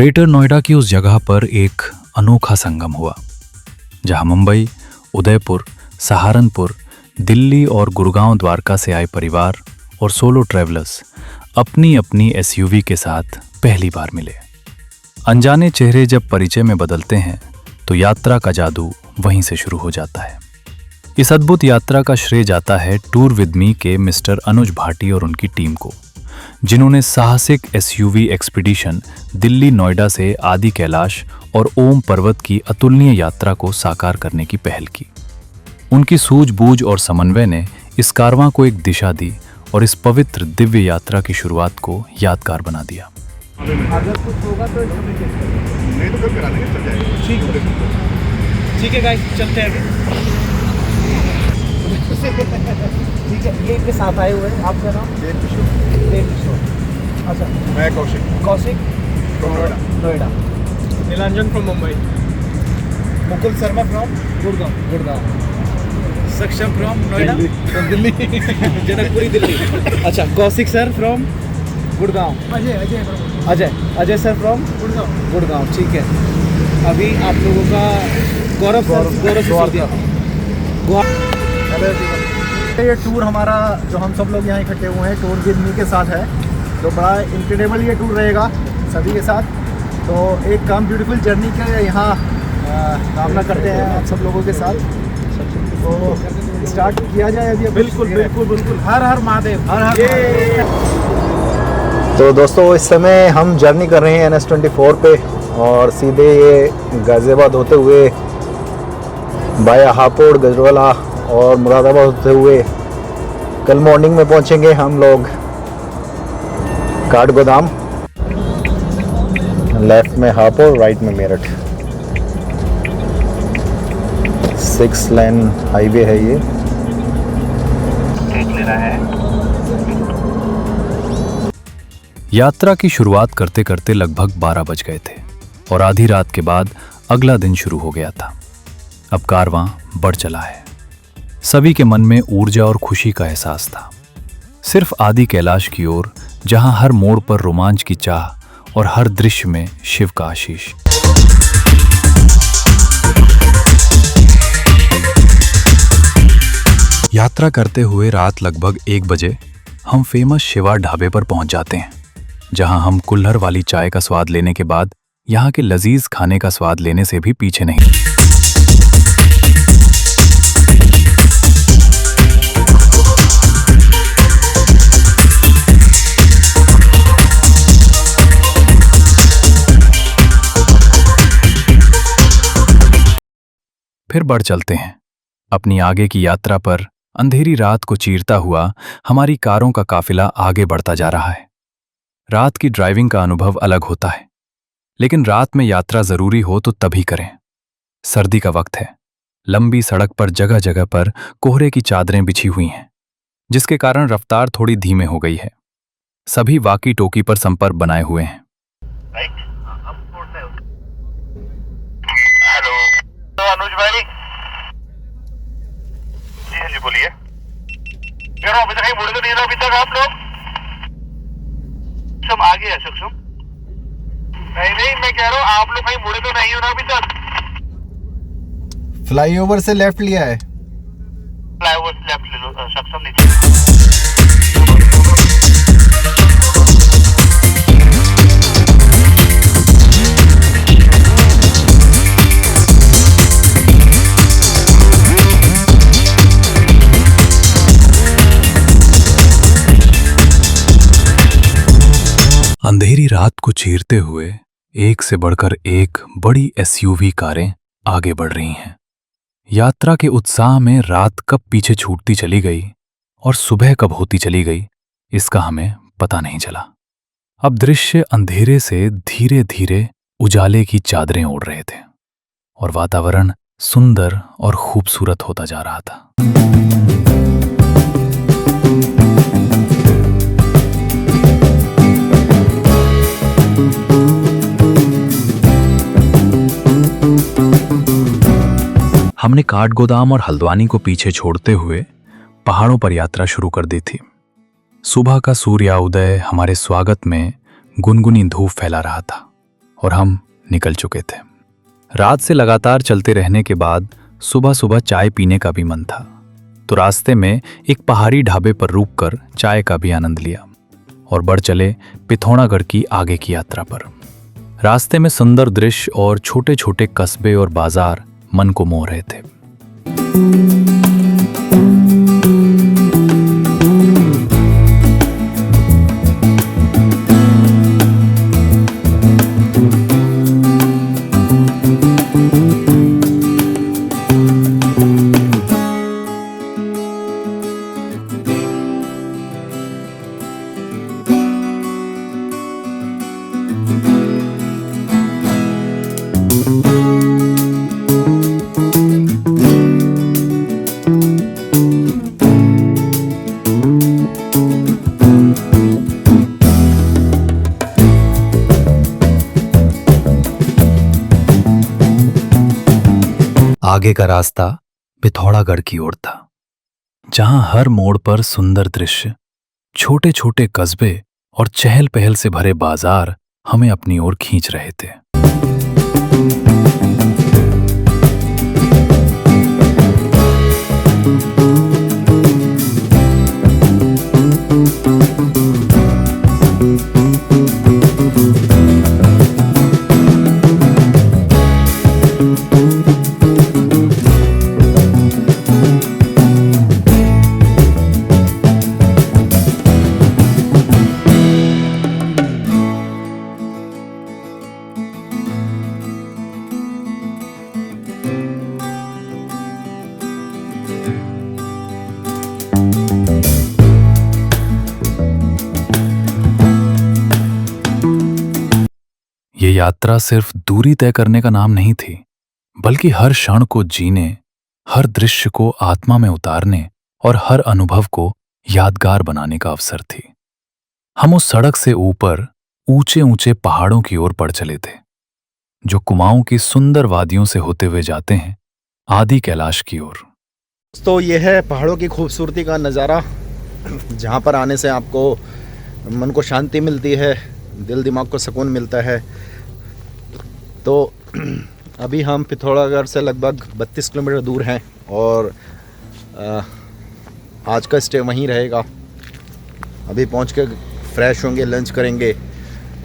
Greater Noida की उस जगह पर एक अनोखा संगम हुआ जहां मुंबई, उदयपुर, सहारनपुर, दिल्ली और गुड़गांव द्वारका से आए परिवार और सोलो ट्रैवलर्स अपनी अपनी एसयूवी के साथ पहली बार मिले। अनजाने चेहरे जब परिचय में बदलते हैं तो यात्रा का जादू वहीं से शुरू हो जाता है। इस अद्भुत यात्रा का श्रेय जाता है टूर विद मी के मिस्टर अनुज भाटी और उनकी टीम को, जिन्होंने साहसिक एसयूवी एक्सपीडिशन दिल्ली नोएडा से आदि कैलाश और ओम पर्वत की अतुलनीय यात्रा को साकार करने की पहल की। उनकी सूझबूझ और समन्वय ने इस कारवां को एक दिशा दी और इस पवित्र दिव्य यात्रा की शुरुआत को यादगार बना दिया। अगर कुछ होगा तो नहीं तो करा देंगे, चल जाएगा। ठीक है गाइस, चलते हैं। ठीक है, ये के साथ आए हुए हैं। आपका नाम? अच्छा, मैं Kaushik from Noida. Nilanjan from Mumbai. Mukul Sharma from Gurgaon. Saksham from Noida, Delhi. Janakpuri Delhi. अच्छा, Kaushik sir from Gurgaon. Ajay sir from Gurgaon. ठीक है, अभी आप लोगों का गौरव ये टूर हमारा जो हम सब लोग यहाँ इकट्ठे हुए हैं टूर विद मी के साथ है, तो बड़ा इनक्रेडिबल ये टूर रहेगा सभी के साथ। तो एक काम ब्यूटीफुल जर्नी के यहाँ कामना करते हैं आप सब लोगों के साथ। तो स्टार्ट किया जाए अभी? बिल्कुल। हर हर महादेव, हर हर। तो दोस्तों, इस समय हम जर्नी कर रहे हैं NH24 पे और सीधे ये गाज़ियाबाद होते हुए बाया हापुड़, गजरवाला और मुरादाबाद होते हुए कल मॉर्निंग में पहुंचेंगे हम लोग काठगोदाम। लेफ्ट में हापुड़, राइट में मेरठ। 6 लेन हाईवे है ये। यात्रा की शुरुआत करते करते लगभग 12 बज गए थे और आधी रात के बाद अगला दिन शुरू हो गया था। अब कारवां बढ़ चला है। सभी के मन में ऊर्जा और खुशी का एहसास था। सिर्फ आदि कैलाश की ओर, जहां हर मोड़ पर रोमांच की चाह और हर दृश्य में शिव का आशीष। यात्रा करते हुए रात लगभग 1 बजे हम फेमस शिवा ढाबे पर पहुंच जाते हैं, जहां हम कुल्हड़ वाली चाय का स्वाद लेने के बाद यहां के लजीज खाने का स्वाद लेने से भी पीछे नहीं। फिर बढ़ चलते हैं अपनी आगे की यात्रा पर। अंधेरी रात को चीरता हुआ हमारी कारों का काफिला आगे बढ़ता जा रहा है। रात की ड्राइविंग का अनुभव अलग होता है, लेकिन रात में यात्रा जरूरी हो तो तभी करें। सर्दी का वक्त है। लंबी सड़क पर जगह जगह पर कोहरे की चादरें बिछी हुई हैं, जिसके कारण रफ्तार थोड़ी धीमे हो गई है। सभी वाकी टोकी पर संपर्क बनाए हुए हैं। अनुज भाई जी बोलिए। यार अभी तक कहीं मुड़े तो नहीं ना अभी तक आप लोग? सब आगे है सक्षम। नहीं मैं कह रहा हूँ आप लोग कहीं मुड़े तो नहीं हो ना अभी तक? फ्लाईओवर से लेफ्ट लिया है। फ्लाईओवर से लेफ्ट ले लो सक्षम, नीचे। अंधेरी रात को चीरते हुए एक से बढ़कर एक बड़ी एसयूवी कारें आगे बढ़ रही हैं। यात्रा के उत्साह में रात कब पीछे छूटती चली गई और सुबह कब होती चली गई, इसका हमें पता नहीं चला। अब दृश्य अंधेरे से धीरे धीरे उजाले की चादरें ओढ़ रहे थे और वातावरण सुंदर और खूबसूरत होता जा रहा था। हमने काठगोदाम और हल्द्वानी को पीछे छोड़ते हुए पहाड़ों पर यात्रा शुरू कर दी थी। सुबह का सूर्योदय हमारे स्वागत में गुनगुनी धूप फैला रहा था और हम निकल चुके थे। रात से लगातार चलते रहने के बाद सुबह सुबह चाय पीने का भी मन था, तो रास्ते में एक पहाड़ी ढाबे पर रुककर चाय का भी आनंद लिया और बढ़ चले पिथौरागढ़ की आगे की यात्रा पर। रास्ते में सुंदर दृश्य और छोटे छोटे कस्बे और बाजार मन को मोह रहे थे। आगे का रास्ता पिथौरागढ़ की ओर था, जहां हर मोड़ पर सुंदर दृश्य, छोटे छोटे कस्बे और चहल पहल से भरे बाजार हमें अपनी ओर खींच रहे थे। ये यात्रा सिर्फ दूरी तय करने का नाम नहीं थी, बल्कि हर क्षण को जीने, हर दृश्य को आत्मा में उतारने और हर अनुभव को यादगार बनाने का अवसर थी। हम उस सड़क से ऊपर ऊंचे ऊंचे पहाड़ों की ओर बढ़ चले थे, जो कुमाऊं की सुंदर वादियों से होते हुए जाते हैं आदि कैलाश की ओर। तो ये है पहाड़ों की खूबसूरती का नज़ारा, जहाँ पर आने से आपको मन को शांति मिलती है, दिल दिमाग को सुकून मिलता है। तो अभी हम पिथौरागढ़ से लगभग 32 किलोमीटर दूर हैं और आज का स्टे वहीं रहेगा। अभी पहुंच के फ्रेश होंगे, लंच करेंगे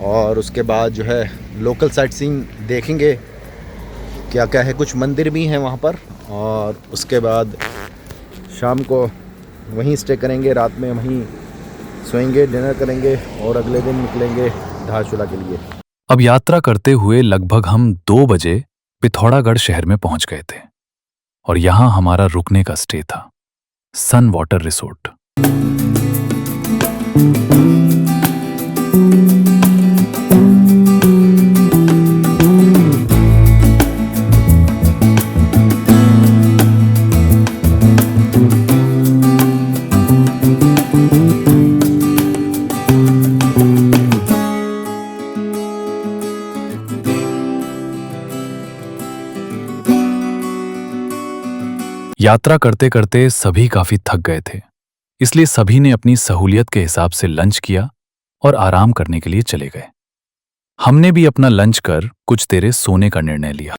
और उसके बाद जो है लोकल साइट सीइंग देखेंगे क्या क्या है। कुछ मंदिर भी हैं वहाँ पर, और उसके बाद शाम को वहीं स्टे करेंगे, रात में वहीं सोएंगे, डिनर करेंगे और अगले दिन निकलेंगे धारचूला के लिए। अब यात्रा करते हुए लगभग हम 2 बजे पिथौरागढ़ शहर में पहुंच गए थे और यहां हमारा रुकने का स्टे था, सन वाटर रिसोर्ट। यात्रा करते करते सभी काफी थक गए थे, इसलिए सभी ने अपनी सहूलियत के हिसाब से लंच किया और आराम करने के लिए चले गए। हमने भी अपना लंच कर कुछ देर सोने का निर्णय लिया।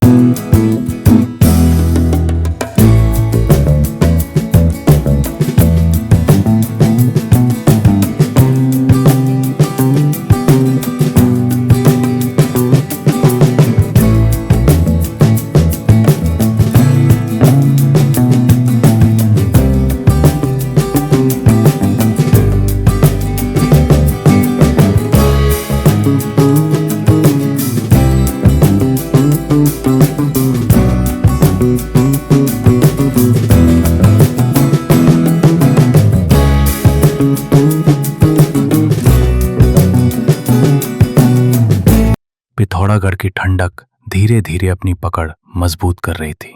पिथौरागढ़ की ठंडक धीरे धीरे अपनी पकड़ मजबूत कर रही थी।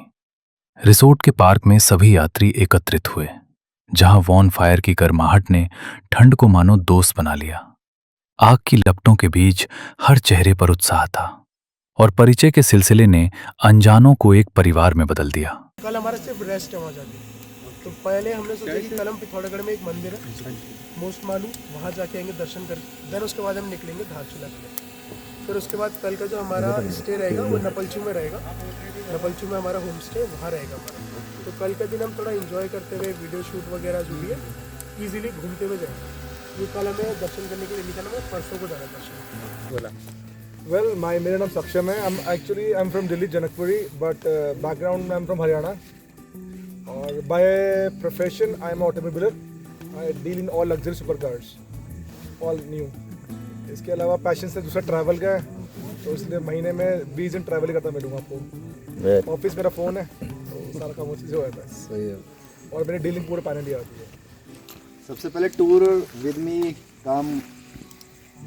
रिसोर्ट के पार्क में सभी यात्री एकत्रित हुए, जहां वॉन फायर की गर्माहट ने ठंड को मानो दोस्त बना लिया। आग की लपटों के बीच हर चेहरे पर उत्साह था और परिचय के सिलसिले ने अनजानों को एक परिवार में बदल दिया। कल हमारा सिर्फ रेस्ट है वहाँ जाके, तो पहले हमने सोचा कि कल हम पिथौरागढ़ में एक मंदिर है मोस्ट मालू, वहाँ जाके आएंगे दर्शन करके, देन उसके बाद हम निकलेंगे धारचूला के लिए। फिर उसके बाद कल का जो हमारा स्टे रहेगा वो नपलचू में रहेगा। नपलचू में हमारा होम स्टे वहाँ रहेगा हमारा। तो कल का दिन हम थोड़ा एंजॉय करते हुए वीडियो शूट वगैरह जो भी है ईजिली घूमते हुए जाएंगे। ये कल हमें दर्शन करने के लिए निकलना है, परसों को जाना है दर्शन बोला। Well, मेरा नाम सक्षम है। I'm from Delhi, Janakpuri, but background I'm from Haryana. और by profession I'm automobiler. I deal in all luxury supercars, all new. इसके अलावा पैशन से दूसरा ट्रैवल का है, तो इसलिए महीने में 20 दिन ट्रैवल करता मिलूंगा आपको। ऑफिस मेरा फ़ोन है, तो सारा काम उसी से हो जाता है। सही है। और मेरी डीलिंग पूरे पैन इंडिया आती है। सबसे पहले टूर विद मी काम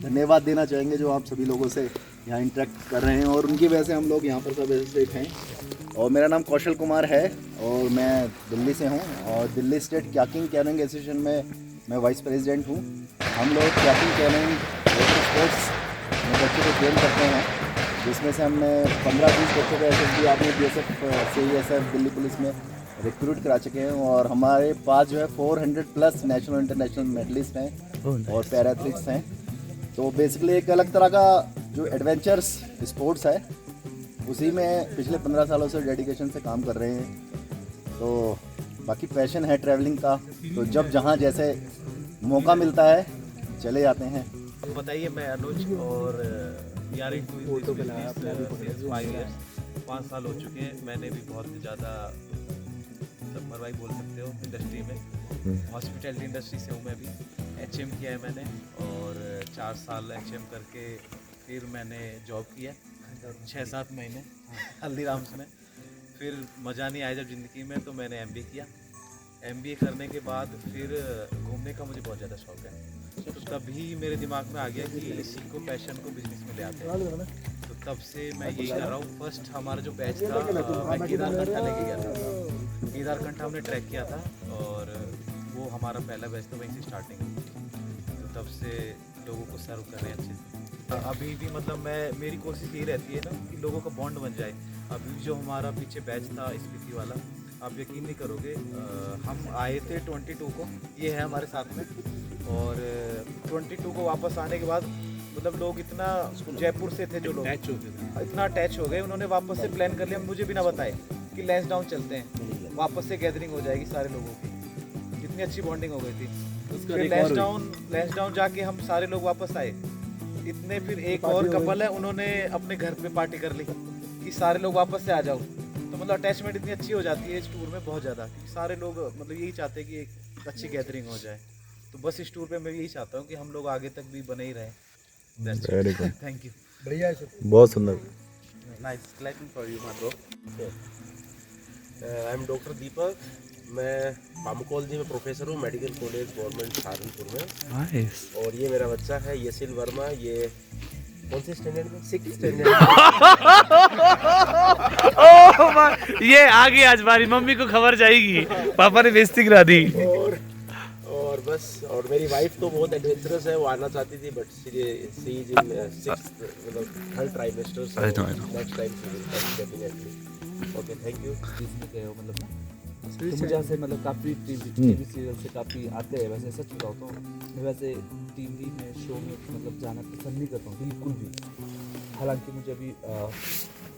धन्यवाद देना चाहेंगे जो आप सभी लोगों से यहाँ इंटरेक्ट कर रहे हैं और उनकी वजह से हम लोग यहाँ पर सब स्टेट हैं। और मेरा नाम कौशल कुमार है और मैं दिल्ली से हूँ और Delhi state kayaking canoeing association में मैं वाइस प्रेसिडेंट हूँ। हम लोग क्याकिंग कैनोइंग स्पोर्ट्स में बच्चों को ट्रेन करते हैं, जिसमें से हमने 15-20 बच्चों को SSB army BSF CISF Delhi police में रिक्रूट करा चुके हैं और हमारे पास जो है 400+ नेशनल इंटरनेशनल मेडलिस्ट हैं और पैरा एथलीट्स हैं। तो बेसिकली एक अलग तरह का जो एडवेंचर्स स्पोर्ट्स है उसी में पिछले 15 सालों से डेडिकेशन से काम कर रहे हैं। तो बाकी पैशन है ट्रैवलिंग का, तो जब जहाँ जैसे मौका मिलता है चले जाते हैं। बताइए, मैं अनुज और यारी 5 साल हो चुके हैं। मैंने भी बहुत ज़्यादा भाई बोल सकते हो इंडस्ट्री में, हॉस्पिटैलिटी इंडस्ट्री से हूँ मैं भी। HM किया है मैंने और 4 साल HM करके फिर मैंने जॉब किया 6-7 महीने हल्दीराम्स में। फिर मज़ा नहीं आया जब ज़िंदगी में, तो मैंने MBA किया। MBA करने के बाद फिर घूमने का मुझे बहुत ज़्यादा शौक है, तो तभी मेरे दिमाग में आ गया कि इसी को पैशन को बिजनेस में ले आते हैं। तो तब से मैं यही कर रहा हूँ। फर्स्ट हमारा जो बैच था, मैं केदारकंठा लेके गया था। केदारकंठा हमने ट्रैक किया था और वो हमारा पहला बैच था, वहीं से स्टार्टिंग। तो तब से लोगों को सर्व कर रहे हैं अच्छे से। अभी भी मतलब मेरी कोशिश यही रहती है ना कि लोगों का बॉन्ड बन जाए। अभी जो हमारा पीछे बैच था स्पीति वाला, आप यकीन नहीं करोगे, हम आए थे 22 को, ये है हमारे साथ में, और 22 को वापस आने के बाद मतलब लोग इतना जयपुर से थे जो लोग इतना अटैच हो गए, उन्होंने वापस से प्लान कर लिया मुझे भी ना बताए कि लैंसडाउन चलते हैं, वापस से गैदरिंग हो जाएगी सारे लोगों की। इतनी अच्छी बॉन्डिंग हो गई थी। फिर लैंसडाउन जाके हम सारे लोग वापस आए इतने। फिर एक और कपल है, उन्होंने अपने घर पे पार्टी कर ली कि सारे लोग वापस से आ जाओ। तो मतलब अटैचमेंट इतनी अच्छी हो जाती है इस टूर में बहुत ज़्यादा, कि सारे लोग मतलब यही चाहते हैं कि एक अच्छी गैदरिंग हो जाए। तो बस इस टूर पे मैं यही चाहता हूँ कि हम लोग आगे तक भी बने ही रहें। Very good, thank you. बढ़िया है सर, बहुत सुंदर। Nice clapping for you my bro. I am doctor Deepak, मैं फार्माकोलॉजी में प्रोफेसर हूँ, मेडिकल कॉलेज गवर्नमेंट सहारनपुर में। नाइस। और ये मेरा बच्चा है यशिल वर्मा, ये कौन से स्टैंडर्ड में? 6th standard. ये आ गई आज बारी, मम्मी को खबर जाएगी, पापा ने बेइज्जती करा दी। और बस, और मेरी वाइफ तो बहुत एडवेंचरस है, वो आना चाहती थी but C is in 6th मतलब 3rd trimester, next time she will come definitely. Okay, thank you. मतलब तो मुझे ऐसे मतलब काफ़ी टीवी सीरियल से काफ़ी आते हैं। वैसे सच बताओ तो मैं वैसे टीवी में शो में मतलब जाना पसंद नहीं करता हूँ बिल्कुल भी। हालांकि मुझे अभी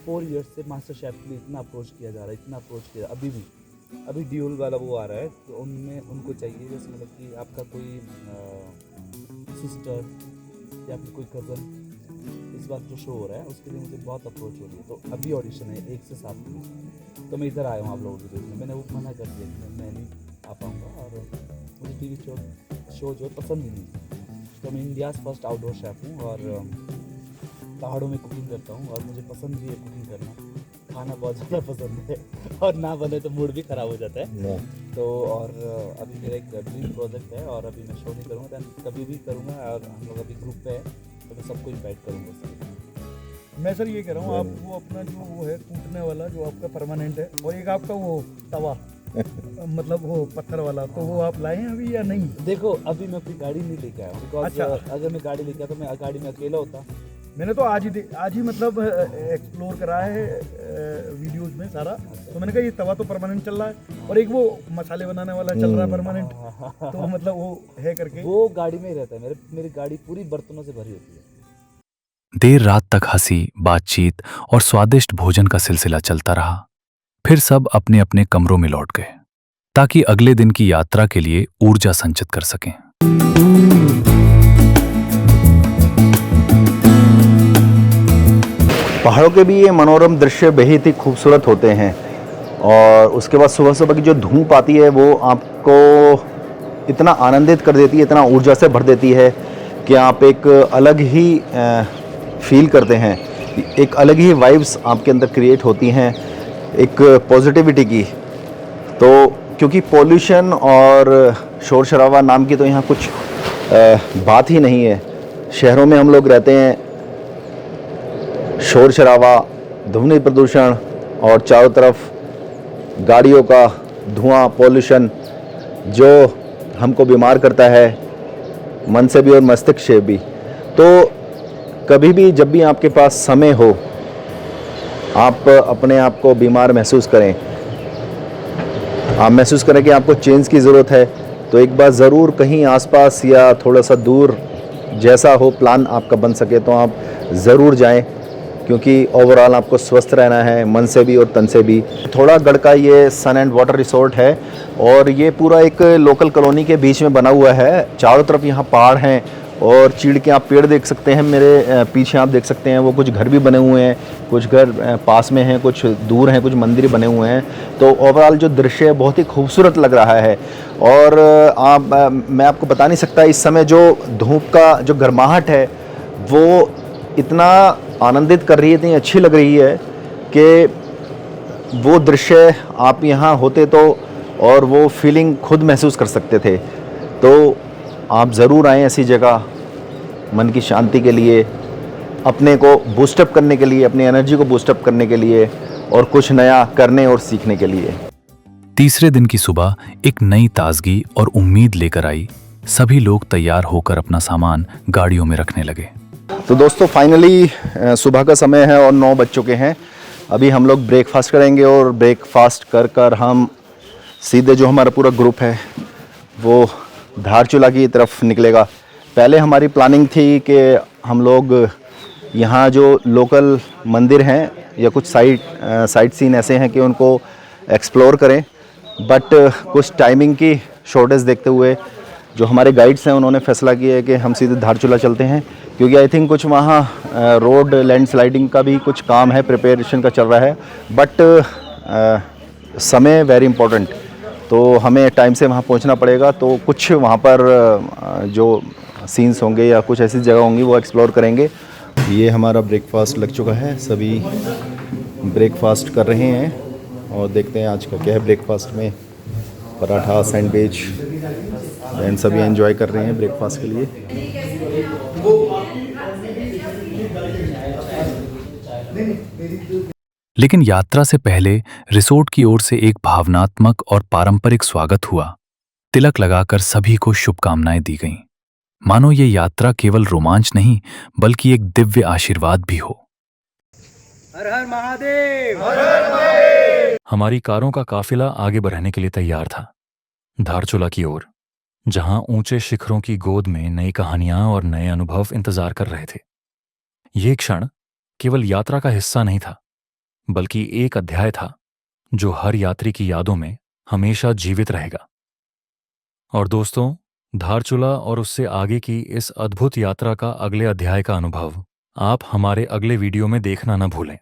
4 इयर्स से मास्टर शेफ के लिए इतना अप्रोच किया जा रहा है, इतना अप्रोच किया। अभी ड्यूल वाला वो आ रहा है, तो उनमें उनको चाहिए जैसे मतलब कि आपका कोई सिस्टर या फिर कोई कज़न, इस बार जो शो हो रहा है उसके लिए मुझे बहुत अप्रोच हो रही है। तो अभी ऑडिशन है 1 से 7 में, तो मैं इधर आया हूँ आप लोगों के देखने। मैंने वो मना कर दिया कि मैं नहीं आ पाऊँगा, और मुझे टीवी शो जो पसंद ही नहीं। तो मैं इंडियाज़ फर्स्ट आउटडोर शेफ़ हूँ और पहाड़ों में कुकिंग करता हूँ, और मुझे पसंद भी है कुकिंग करना। खाना बहुत ज़्यादा पसंद है, और ना बने तो मूड भी ख़राब हो जाता है। तो और अभी मेरा एक ड्रीम प्रोजेक्ट है, और अभी मैं शो नहीं करूँगा, कभी भी करूँगा। और हम लोग अभी ग्रुप पे है, तो मैं सबको इन्वाइट करूँगा उसके। मैं सर ये कह रहा हूँ, आप वो अपना जो वो है कूटने वाला जो आपका परमानेंट है, और एक आपका वो तवा मतलब वो पत्थर वाला, तो वो आप लाए हैं अभी या नहीं? देखो, अभी मैं अपनी गाड़ी नहीं लेके आया हूँ, बिकॉज अगर मैं गाड़ी लेके आता तो मैं गाड़ी में अकेला होता। मैंने तो आज ही मतलब एक्सप्लोर करा है वीडियोस में सारा, तो मैंने कहा ये तवा तो परमानेंट चल रहा है, और एक वो मसाले बनाने वाला चल रहा है परमानेंट, तो मतलब वो है करके वो गाड़ी में ही रहता है। मेरी गाड़ी पूरी बर्तनों से भरी होती है। देर रात तक हंसी, बातचीत और स्वादिष्ट भोजन का सिलसिला चलता रहा। फिर सब अपने अपने कमरों में लौट गए ताकि अगले दिन की यात्रा के लिए ऊर्जा संचित कर सकें। पहाड़ों के भी ये मनोरम दृश्य बेहद ही खूबसूरत होते हैं और उसके बाद सुबह सुबह की जो धूप आती है वो आपको इतना आनंदित कर देती है, इतना ऊर्जा से भर देती है कि आप एक अलग ही फील करते हैं, एक अलग ही वाइब्स आपके अंदर क्रिएट होती हैं, एक पॉजिटिविटी की। तो क्योंकि पॉल्यूशन और शोर शराबा नाम की तो यहाँ कुछ बात ही नहीं है। शहरों में हम लोग रहते हैं, शोर शराबा, ध्वनि प्रदूषण और चारों तरफ गाड़ियों का धुआं, पॉल्यूशन जो हमको बीमार करता है, मन से भी और मस्तिष्क से भी। तो कभी भी जब भी आपके पास समय हो, आप अपने आप को बीमार महसूस करें, आप महसूस करें कि आपको चेंज की ज़रूरत है, तो एक बार ज़रूर कहीं आसपास या थोड़ा सा दूर जैसा हो प्लान आपका बन सके तो आप ज़रूर जाएं, क्योंकि ओवरऑल आपको स्वस्थ रहना है, मन से भी और तन से भी। थोड़ा गढ़ का ये सन एंड वाटर रिसोर्ट है और ये पूरा एक लोकल कॉलोनी के बीच में बना हुआ है। चारों तरफ यहाँ पहाड़ हैं और चीड़ के आप पेड़ देख सकते हैं। मेरे पीछे आप देख सकते हैं वो कुछ घर भी बने हुए हैं, कुछ घर पास में हैं, कुछ दूर हैं, कुछ मंदिर बने हुए हैं। तो ओवरऑल जो दृश्य है बहुत ही खूबसूरत लग रहा है। और मैं आपको बता नहीं सकता, इस समय जो धूप का जो गर्माहट है वो इतना आनंदित कर रही है, इतनी अच्छी लग रही है कि वो दृश्य आप यहाँ होते तो और वो फीलिंग खुद महसूस कर सकते थे। तो आप ज़रूर आएँ ऐसी जगह, मन की शांति के लिए, अपने को बूस्टअप करने के लिए, अपनी एनर्जी को बूस्टअप करने के लिए और कुछ नया करने और सीखने के लिए। तीसरे दिन की सुबह एक नई ताजगी और उम्मीद लेकर आई। सभी लोग तैयार होकर अपना सामान गाड़ियों में रखने लगे। तो दोस्तों फाइनली सुबह का समय है और 9 बज चुके हैं। अभी हम लोग ब्रेकफास्ट करेंगे और ब्रेकफास्ट कर हम सीधे जो हमारा पूरा ग्रुप है वो धारचूला की तरफ निकलेगा। पहले हमारी प्लानिंग थी कि हम लोग यहाँ जो लोकल मंदिर हैं या कुछ साइट सीन ऐसे हैं कि उनको एक्सप्लोर करें, बट कुछ टाइमिंग की शॉर्टेज देखते हुए जो हमारे गाइड्स हैं उन्होंने फैसला किया है कि हम सीधे धारचूला चलते हैं, क्योंकि आई थिंक कुछ वहाँ रोड लैंडस्लाइडिंग का भी कुछ काम है, प्रिपरेशन का चल रहा है। बट समय वेरी इंपॉर्टेंट, तो हमें टाइम से वहाँ पहुँचना पड़ेगा। तो कुछ वहाँ पर जो सीन्स होंगे या कुछ ऐसी जगह होंगी वो एक्सप्लोर करेंगे। ये हमारा ब्रेकफास्ट लग चुका है, सभी ब्रेकफास्ट कर रहे हैं और देखते हैं आज का क्या है ब्रेकफास्ट में। पराठा, सैंडविच एंड सभी एंजॉय कर रहे हैं ब्रेकफास्ट के लिए। लेकिन यात्रा से पहले रिसोर्ट की ओर से एक भावनात्मक और पारंपरिक स्वागत हुआ। तिलक लगाकर सभी को शुभकामनाएं दी गईं, मानो ये यात्रा केवल रोमांच नहीं बल्कि एक दिव्य आशीर्वाद भी हो। हर हर महादेव, हर हर महादेव। हमारी कारों का काफिला आगे बढ़ने के लिए तैयार था, धारचूला की ओर, जहां ऊंचे शिखरों की गोद में नई कहानियां और नए अनुभव इंतजार कर रहे थे। ये क्षण केवल यात्रा का हिस्सा नहीं था, बल्कि एक अध्याय था जो हर यात्री की यादों में हमेशा जीवित रहेगा। और दोस्तों, धारचूला और उससे आगे की इस अद्भुत यात्रा का अगले अध्याय का अनुभव आप हमारे अगले वीडियो में देखना न भूलें।